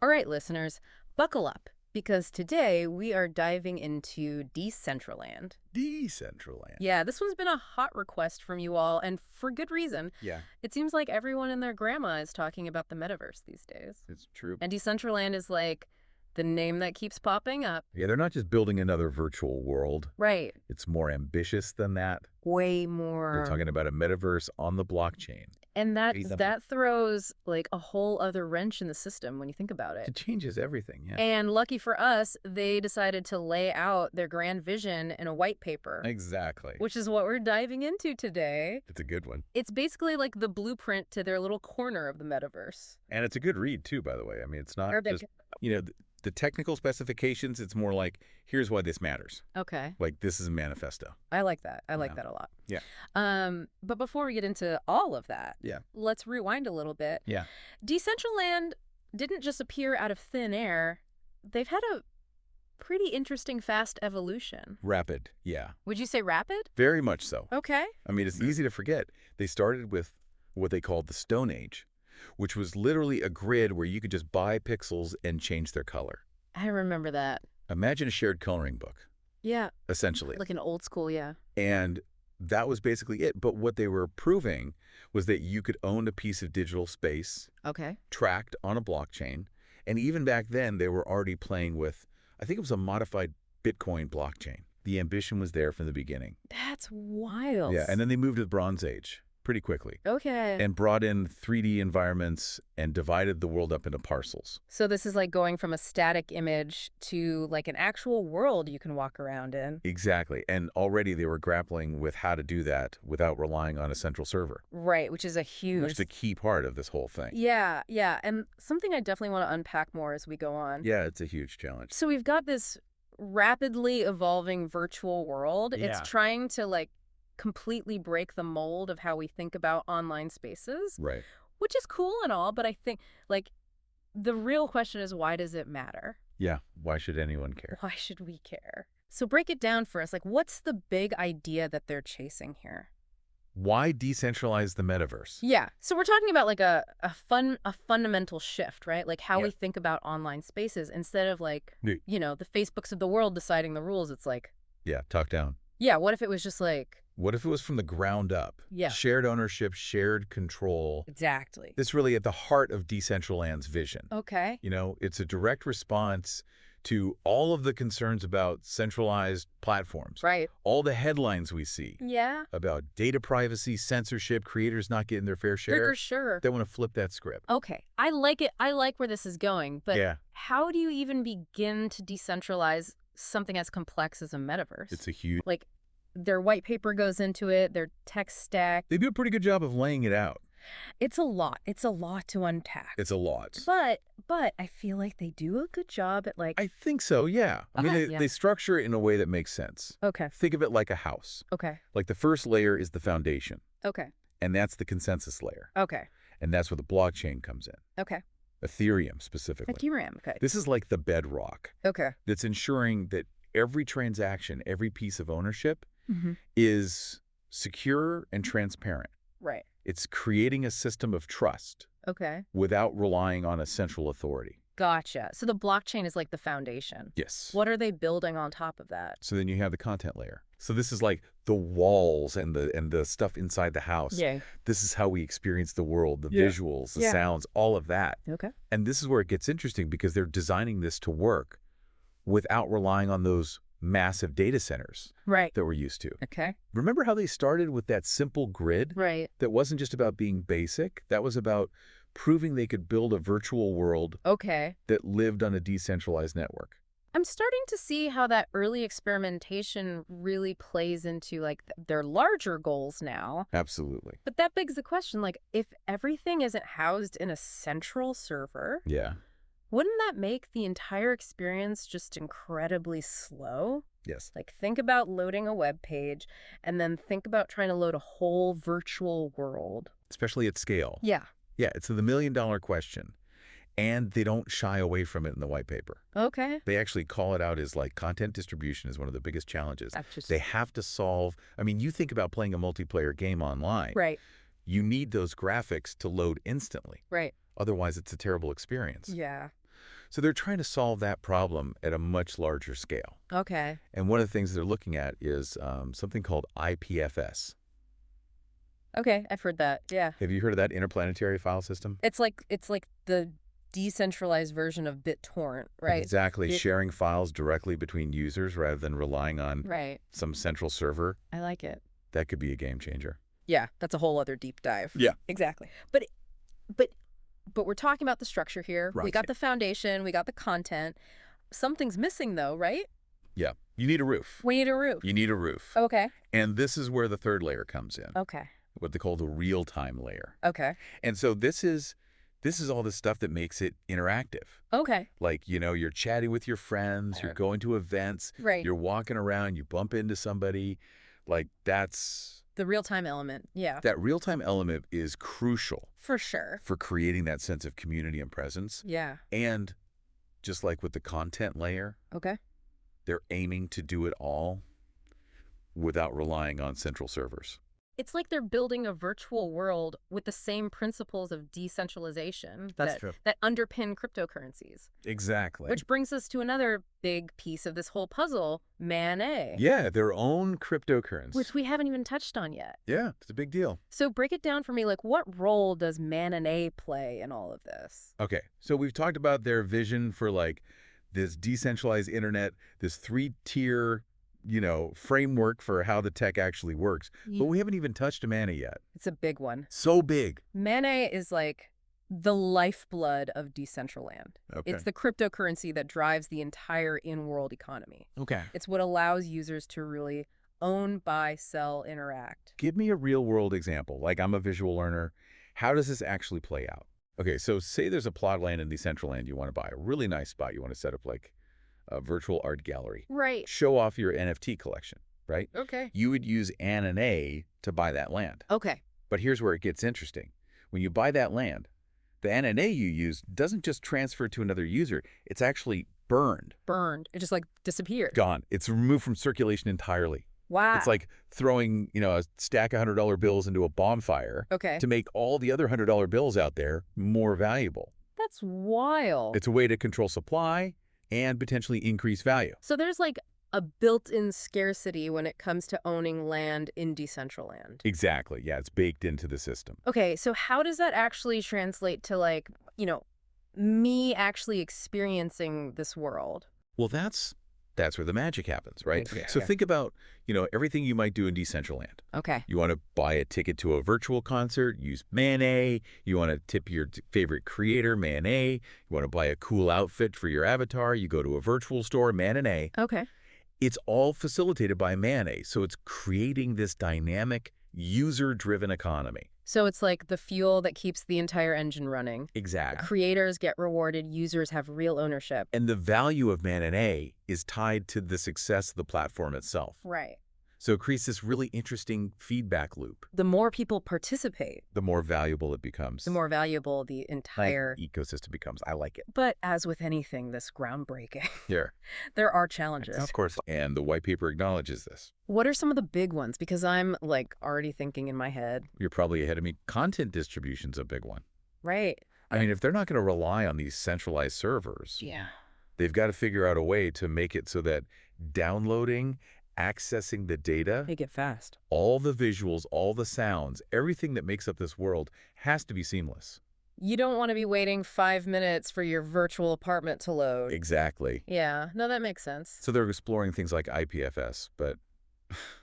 All right, listeners, buckle up, because today we are diving into Decentraland. Decentraland. Yeah, this one's been a hot request from you all, and for good reason. Yeah, It seems like everyone and their grandma is talking about the metaverse these days. it's true. And Decentraland is like the name that keeps popping up. Yeah, they're not just building another virtual world. Right. It's more ambitious than that. Way They're more. talking about a metaverse on the blockchain. And that Crazy stuff. that throws like a whole other wrench in the system when you think about it. It changes everything, yeah. And lucky for us, they decided to lay out their grand vision in a white paper. Exactly. Which is what we're diving into today. It's a good one. It's basically like the blueprint to their little corner of the metaverse. And it's a good read, too, by the way. I mean, it's not Perfect. just, the technical specifications. It's more like, here's why this matters. Okay. Like, this is a manifesto. I like that. I like Yeah. that a lot. Yeah. But before we get into all of that, Yeah. let's rewind a little bit. Yeah. Decentraland didn't just appear out of thin air. They've had a pretty interesting fast evolution. Rapid, yeah. Would you say rapid? Very much so. Okay. I mean, it's easy to forget. They started with what they called the Stone Age, which was literally a grid where you could just buy pixels and change their color. I remember that. Imagine a shared coloring book, Yeah. essentially. Like an old school, yeah. And that was basically it. But what they were proving was that you could own a piece of digital space Okay. tracked on a blockchain. And even back then, they were already playing with, I think it was a modified Bitcoin blockchain. The ambition was there from the beginning. That's wild. Yeah, and then they moved to the Bronze Age pretty quickly. Okay. And brought in 3D environments and divided the world up into parcels. So this is like going from a static image to like an actual world you can walk around in. Exactly. And already they were grappling with how to do that without relying on a central server, Right, which is a huge... which is a key part of this whole thing. Yeah, yeah. And something I definitely want to unpack more as we go on. Yeah, it's a huge challenge. So we've got this rapidly evolving virtual world. Yeah. It's trying to like completely break the mold of how we think about online spaces, Right. which is cool and all, but I think like the real question is, why does it matter? Yeah. Why should anyone care? Why should we care? So break it down for us. Like, what's the big idea that they're chasing here? Why decentralize the metaverse? Yeah. So we're talking about like a fundamental shift, right? Like how Yeah. we think about online spaces instead of like, Yeah. the Facebooks of the world deciding the rules. It's like, Yeah, top down. yeah, what if it was just like, What if it was from the ground up? Yeah. Shared ownership, shared control. exactly. It's really at the heart of Decentraland's vision. Okay. It's a direct response to all of the concerns about centralized platforms. Right. All the headlines we see Yeah. about data privacy, censorship, creators not getting their fair share. For sure. They want to flip that script. Okay. I like it. I like where this is going. But Yeah. how do you even begin to decentralize something as complex as a metaverse? It's a huge... Like their white paper goes into it, their tech stack. They do a pretty good job of laying it out. It's a lot. It's a lot to unpack. It's a lot. But I feel like they do a good job at like... I think so, yeah. I mean, Okay, they, yeah. they structure it in a way that makes sense. Okay. Think of it like a house. Okay. Like the first layer is the foundation, Okay. and that's the consensus layer. Okay. And that's where the blockchain comes in. Okay. Ethereum specifically. Ethereum. Okay. This is like the bedrock Okay. that's ensuring that every transaction, every piece of ownership Mm-hmm. is secure and transparent. Right. It's creating a system of trust Okay. without relying on a central authority. Gotcha. So the blockchain is like the foundation. Yes. What are they building on top of that? So then you have the content layer. So this is like the walls and the stuff inside the house. Yeah. This is how we experience the world, the Yeah. visuals, the Yeah. sounds, all of that. Okay. And this is where it gets interesting because they're designing this to work without relying on those massive data centers Right. that we're used to. Okay. Remember how they started with that simple grid? Right. That wasn't just about being basic. That was about proving they could build a virtual world Okay. that lived on a decentralized network. I'm starting to see how that early experimentation really plays into like their larger goals now. Absolutely. But that begs the question, like, if everything isn't housed in a central server, Yeah. wouldn't that make the entire experience just incredibly slow? Yes. Like, think about loading a web page and then think about trying to load a whole virtual world. Especially at scale. Yeah. Yeah, it's the million-dollar question. And they don't shy away from it in the white paper. Okay. They actually call it out as like content distribution is one of the biggest challenges. That's just... They have to solve, I mean, you think about playing a multiplayer game online. Right. You need those graphics to load instantly. Right. Otherwise, it's a terrible experience. Yeah. So they're trying to solve that problem at a much larger scale. Okay. And one of the things they're looking at is something called IPFS. Okay, I've heard that. Yeah. Have you heard of that interplanetary file system? It's like the decentralized version of BitTorrent, right? Exactly, sharing files directly between users rather than relying on Right. some central server. I like it. That could be a game changer. Yeah, that's a whole other deep dive. Yeah. Exactly. But we're talking about the structure here. We Right. got the foundation, we got the content. Something's missing though, right? Yeah. You need a roof. We need a roof. You need a roof. Okay. And this is where the third layer comes in, Okay. what they call the real-time layer. Okay. And so this is all the stuff that makes it interactive. Okay. Like, you're chatting with your friends, you're going to events, Right. you're walking around, you bump into somebody. Like, that's... The real-time element. Yeah. That real-time element is crucial For sure. for creating that sense of community and presence. Yeah. And just like with the content layer, Okay. they're aiming to do it all without relying on central servers. It's like they're building a virtual world with the same principles of decentralization True. that underpin cryptocurrencies. Exactly. Which brings us to another big piece of this whole puzzle, MANA. Yeah, their own cryptocurrency. Which we haven't even touched on yet. Yeah, it's a big deal. So break it down for me, like what role does MANA play in all of this? Okay, so we've talked about their vision for like this decentralized internet, this three-tier, framework for how the tech actually works. But we haven't even touched Mana yet. It's a big one. So big. MANA is like the lifeblood of Decentraland. Okay. It's the cryptocurrency that drives the entire in-world economy. Okay. It's what allows users to really own, buy, sell, interact. Give me a real-world example. Like, I'm a visual learner. How does this actually play out? Okay, so say there's a plot of land in Decentraland you want to buy, a really nice spot. You want to set up like a virtual art gallery. Right. Show off your NFT collection, right? Okay. You would use ANA to buy that land. Okay. But here's where it gets interesting. When you buy that land, the ANA you use doesn't just transfer to another user. It's actually burned. Burned. It just like disappeared. Gone. It's removed from circulation entirely. Wow. It's like throwing, a stack of $100 bills into a bonfire Okay. to make all the other $100 bills out there more valuable. That's wild. It's a way to control supply and potentially increase value. So there's like a built-in scarcity when it comes to owning land in Decentraland. Exactly. Yeah, it's baked into the system. Okay, so how does that actually translate to like, me actually experiencing this world? Well, that's where the magic happens, right? Okay, So okay. think about, everything you might do in Decentraland. Okay. You want to buy a ticket to a virtual concert, use Mana. You want to tip your favorite creator, Mana. You want to buy a cool outfit for your avatar, you go to a virtual store, Mana. Okay. It's all facilitated by Mana, so it's creating this dynamic, user-driven economy. So it's like the fuel that keeps the entire engine running. Exactly. Creators get rewarded, users have real ownership. And the value of Mana is tied to the success of the platform itself. Right. So it creates this really interesting feedback loop. The more people participate, The more valuable it becomes. the more valuable the entire ecosystem becomes. I like it. But as with anything this groundbreaking, Here. there are challenges. Of course. And the white paper acknowledges this. What are some of the big ones? Because I'm like already thinking in my head. You're probably ahead of me. Content distribution's a big one. Right. I mean, if they're not going to rely on these centralized servers, Yeah. they've got to figure out a way to make it so that downloading, accessing the data, Make it fast. all the visuals, all the sounds, everything that makes up this world has to be seamless. You don't want to be waiting 5 minutes for your virtual apartment to load. Exactly. Yeah. No, that makes sense. So they're exploring things like IPFS, but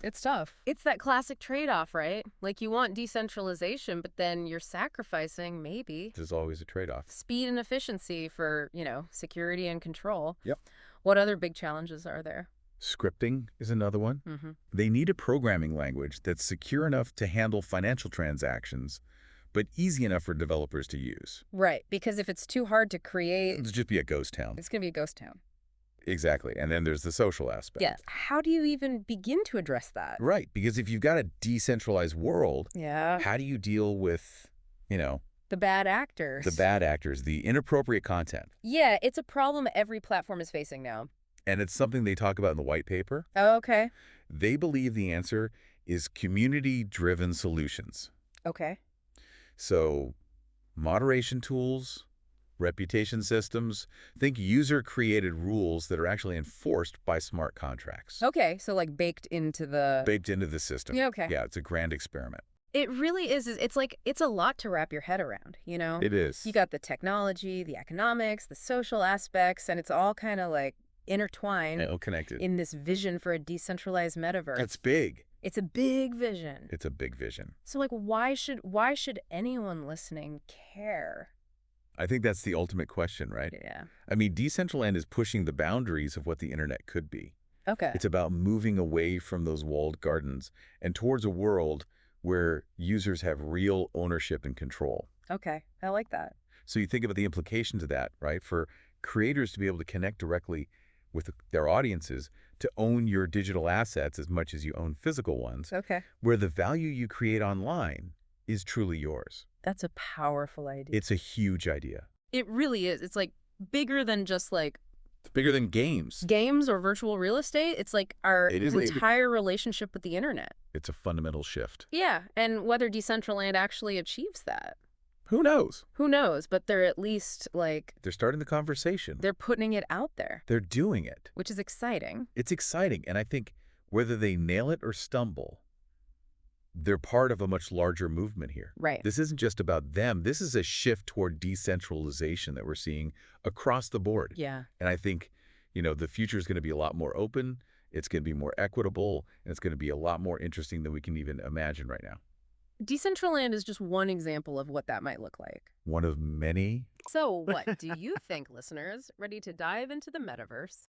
It's tough. It's that classic trade-off, right? Like you want decentralization, but then you're sacrificing, maybe, there's always a trade-off. speed and efficiency for, security and control. Yep. What other big challenges are there? Scripting is another one. Mm-hmm. They need a programming language that's secure enough to handle financial transactions, but easy enough for developers to use. Right, because if it's too hard to create, It'll just be a ghost town. it's going to be a ghost town. Exactly. And then there's the social aspect. Yes. How do you even begin to address that? Right. Because if you've got a decentralized world, Yeah. how do you deal with, The bad actors. the bad actors, the inappropriate content? Yeah, it's a problem every platform is facing now. And it's something they talk about in the white paper. Oh, okay. They believe the answer is community-driven solutions. Okay. So moderation tools, Reputation systems. Think user-created rules that are actually enforced by smart contracts. Okay, so like baked into the... Baked into the system. Yeah, okay. Yeah, it's a grand experiment. It really is. It's like, it's a lot to wrap your head around, It You is. got the technology, the economics, the social aspects, and it's all kind of like intertwined All connected. in this vision for a decentralized metaverse. That's big. It's a big vision. It's a big vision. So like why should anyone listening care? I think that's the ultimate question, right? Yeah. I mean, Decentraland is pushing the boundaries of what the internet could be. Okay. It's about moving away from those walled gardens and towards a world where users have real ownership and control. Okay. I like that. So you think about the implications of that, right? For creators to be able to connect directly with their audiences, to own your digital assets as much as you own physical ones, Okay. where the value you create online is truly yours. That's a powerful idea. It's a huge idea. It really is. It's like bigger than just like It's bigger than games. games or virtual real estate. It's like our It is. entire relationship with the internet. It's a fundamental shift. Yeah, and whether Decentraland actually achieves that, Who knows? who knows? But they're at least like They're starting the conversation. they're putting it out there, They're doing it. which is exciting. It's exciting. And I think whether they nail it or stumble, they're part of a much larger movement here. Right. This isn't just about them. This is a shift toward decentralization that we're seeing across the board. Yeah. And I think, the future is going to be a lot more open. It's going to be more equitable, and it's going to be a lot more interesting than we can even imagine right now. Decentraland is just one example of what that might look like. One of many. So what do you think, listeners? Ready to dive into the metaverse?